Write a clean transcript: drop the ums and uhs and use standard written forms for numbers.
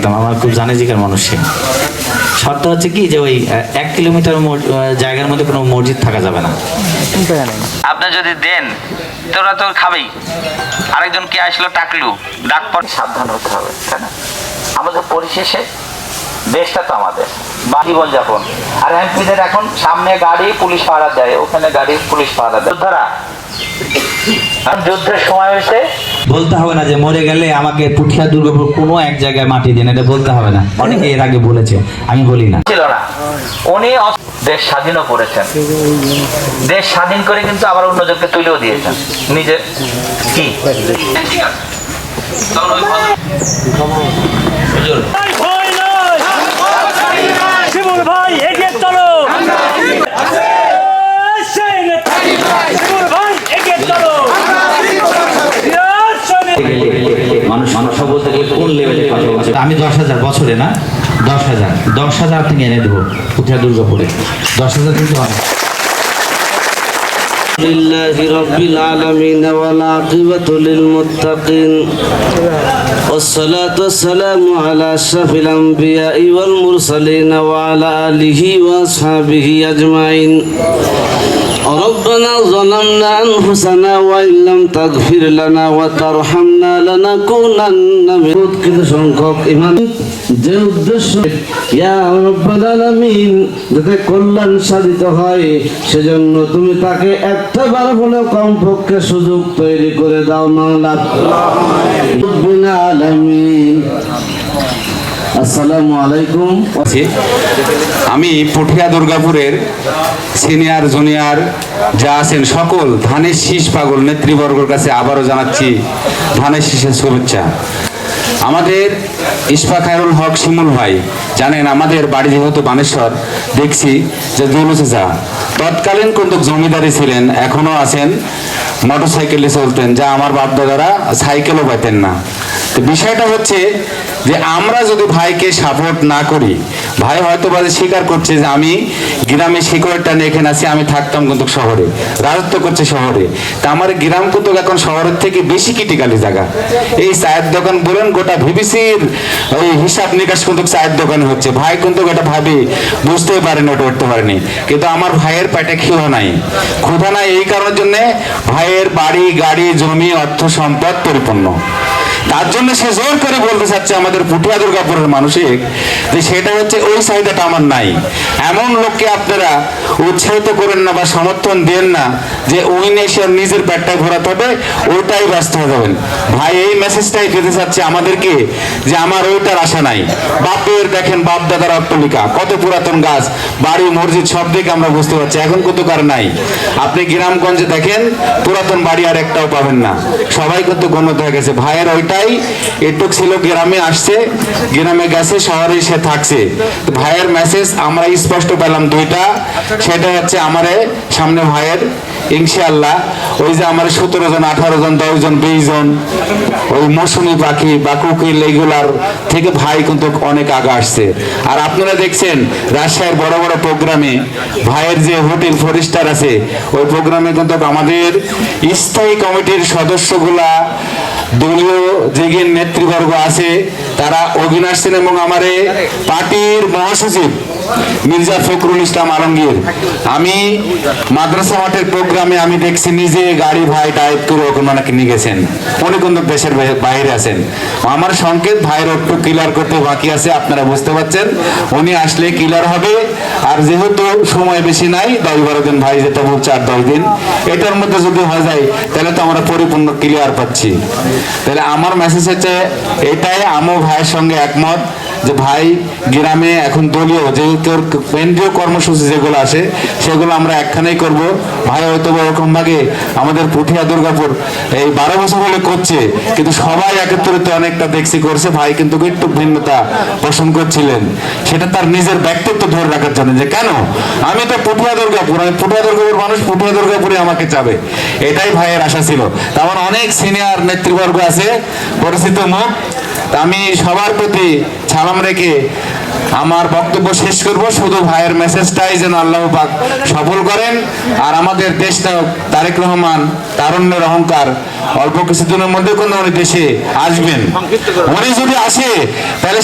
পারতাম, আমার খুব জানেজিকার মানুষ সে। শর্ত হচ্ছে কি যে ওই 1 কিলোমিটার জায়গার মধ্যে কোনো মসজিদ থাকা যাবে না। আপনি যদি দেন তোরা তো খাবেই, আরেকজন কে আসলো টাকলু ডাক পর সাবধান হতে হবে। কেন আমাদের পরিশেষে দেশটা তো আমাদের জীবন যাপন। আর এমপিদের এখন সামনে গাড়ি পুলিশ পাহারা দেয়, ওখানে গাড়ি পুলিশ পাহারা দেয়। যোদ্ধারা যুদ্ধের সময় হয়েছে, বলতে হবে না যে মরে গেলে আমাকে পুঠিয়া দুর্গাপুর কোনো এক জায়গায় মাটি দেন, এটা বলতে হবে না। অনেকে এর আগে বলেছে, আমি বলি না। ছিল না, উনি দেশ স্বাধীনও করেছেন, দেশ স্বাধীন করে কিন্তু আবার অন্যজনকে তুলেও দিয়েছেন নিজে কি। শিমুল ভাই এগিয়ে চলো, শিমুল ভাই এগিয়ে চলো। মানুষ সব বলতে গেলে কোন লেভেলে কথা বলছে। আমি 10,000 বছরে না, 10,000 থেকে এনে দেবো পুঠিয়া দুর্গাপুরে। 10,000 কিন্তু হয়। لله رب العالمين والعاقبة للمتقين والصلاة والسلام على أشرف الأنبياء والمرسلين وعلى آله وأصحابه أجمعين ربنا ظلمنا أنفسنا وإن لم تغفر لنا وترحمنا لنكونن من সংখ্যক ইমান যে উদ্দেশ্য ইয়া রব্বাল আলামিন যাতে কল্যাণ সাধিত হয় সেজন্য তুমি তাকে একটা বার হলেও কমপক্ষে সুযোগ তৈরি করে দাও মাওলা রব্বুল আলামিন। আসসালামু আলাইকুম। আমি পুঠিয়া দুর্গাপুরের সিনিয়র জুনিয়র যা আছেন সকল ধানের শীষ পাগল নেতৃবর্গের কাছে আবারও জানাচ্ছি ধানের শীষের শুভেচ্ছা। আমাদের ইশফাক খায়রুল হক শিমুল ভাই জানেন আমাদের বাড়ি যেহেতু বানেশ্বর, দেখছি যে জুলুসা তৎকালীন কিন্তু জমিদারি ছিলেন, এখনো আছেন, মোটরসাইকেলে চলতেন, যা আমার বাপ দাদারা সাইকেলও পাইতেন না। তো বিষয়টা হচ্ছে যে আমরা যদি ভাইকে সাপোর্ট না করি, ভাই হয়তো বাজে স্বীকার করছে যে আমি গ্রামে শিকড়টা নিয়ে এখানে আছি, আমি থাকতাম কিন্তু শহরে, রাজত্ব করছে শহরে। তা আমার গ্রাম কিন্তু এখন শহরের থেকে বেশি ক্রিটিক্যালি জায়গা। এই চায়ের দোকান বলেন, গোটা ভিবিসির ওই হিসাব নিকাশ কিন্তু চায়ের দোকানে হচ্ছে। ভাই কিন্তু এটা ভাবি বুঝতেই পারেনি, ওটা উঠতে পারেনি। কিন্তু আমার ভাইয়ের পেটে ক্ষুধা নাই, ক্ষুধা নাই এই কারণের জন্য ভাইয়ের বাড়ি গাড়ি জমি অর্থ সম্পদ পরিপূর্ণ। তার জন্য সে জোর করে বলতে চাচ্ছে আমাদের পুঠিয়া দুর্গাপুরের মানুষের যে সেটা হচ্ছে ওই চাহিদাটা আমার নাই। এমন লোককে আপনারা উৎসাহিত করেন না বা সমর্থন দেন না যে ওই নেশে নিজের পেটটাই ভরাতে হবে, ওইটাই ব্যস্ত হয়ে যাবেন। ভাই এই মেসেজটাই দিতে চাচ্ছে আমাদেরকে যে আমার ওইটার আশা নাই। বাপের দেখেন বাপ দাদার অট্টালিকা, কত পুরাতন গাছ, বাড়ি মসজিদ সব দিকে আমরা বুঝতে পারছি, এখন কিন্তু কার নাই। আপনি গ্রামগঞ্জে দেখেন পুরাতন বাড়ি আর একটাও পাবেন না, সবাই কিন্তু গণ্য হয়ে গেছে। ভাইয়ের ওইটাই এটুক ছিল, গ্রামে আসছে, গ্রামে গেছে, শহরে সে থাকছে। ভাইয়ের মেসেজ আমরা স্পষ্ট পেলাম দুইটা, সেটা হচ্ছে আমারে সামনে ভাইয়ের ইনশাআল্লাহ ওই যে আমার 17 জন 18 জন 10 জন 20 জন ওই মৌসুমী পাখি বা কুকিল এগুলার থেকে ভাই কিন্তু অনেক আগে আসছে। আর আপনারা দেখছেন রাজশাহীর বড় বড় প্রোগ্রামে ভাইয়ের যে হোটেল 4 স্টার আছে, ওই প্রোগ্রামে কিন্তু আমাদের স্থায়ী কমিটির সদস্যগুলা, দলীয় যে নেতৃবর্গ আছে তারা অভিনয় আসছেন, এবং আমার পার্টির মহাসচিব মির্জা ফখরুল ইসলাম আলমগীর, আমি মাদ্রাসা মাঠের প্রোগ্রামে আমি দেখছি নিজে গাড়ি ভাই ড্রাইভ করে ওখানে নিয়ে গেছেন। উনি কিন্তু দেশের বাইরে আছেন। আমার সংকেত ভাইয়ের একটু ক্লিয়ার করতে বাকি আছে, আপনারা বুঝতে পারছেন। উনি আসলে ক্লিয়ার হবে। আর যেহেতু সময় বেশি নাই, 10-12 দিন ভাই যেটা বলছে, আর 10 দিন, এটার মধ্যে যদি হয়ে যায় তাহলে তো আমরা পরিপূর্ণ ক্লিয়ার পাচ্ছি। তাহলে আমার মেসেজ হচ্ছে এটাই, আমিও ভাইয়ের সঙ্গে একমত যে ভাই গ্রামে এখন দলীয় যে কেন্দ্রীয় কর্মসূচি যেগুলো আসে সেগুলো আমরা একখানেই করব। ভাই হয়তো এরকম ভাগে আমাদের পুঠিয়া দুর্গাপুর এই 12 বছর হলে করছে, কিন্তু সবাই একত্রিত অনেকটা দেখছি করছে। ভাই কিন্তু একটু ভিন্নতা পোষণ করছিলেন, সেটা তার নিজের ব্যক্তিত্ব ধরে রাখার জন্য, যে কেন আমি তো পুঠিয়া দুর্গাপুর, আমি পুঠিয়া দুর্গাপুর মানুষ, পুঠিয়া দুর্গাপুরে আমাকে চাবে, এটাই ভাইয়ের আশা ছিল। তেমন অনেক সিনিয়র নেতৃবর্গ আছে, পরিচিত মুখ। আমি সবার প্রতি সালাম রেখে আমার বক্তব্য শেষ করব। শুধু ভাইয়ের মেসেজটাই যেন আল্লাহ পাক সফল করেন। আর আমাদের দেশটা তারেক রহমান, তারুণ্যের অহংকার, অল্প কিছুদিনের মধ্যে কোনো উনি দেশে আসবেন। উনি যদি আসে তাহলে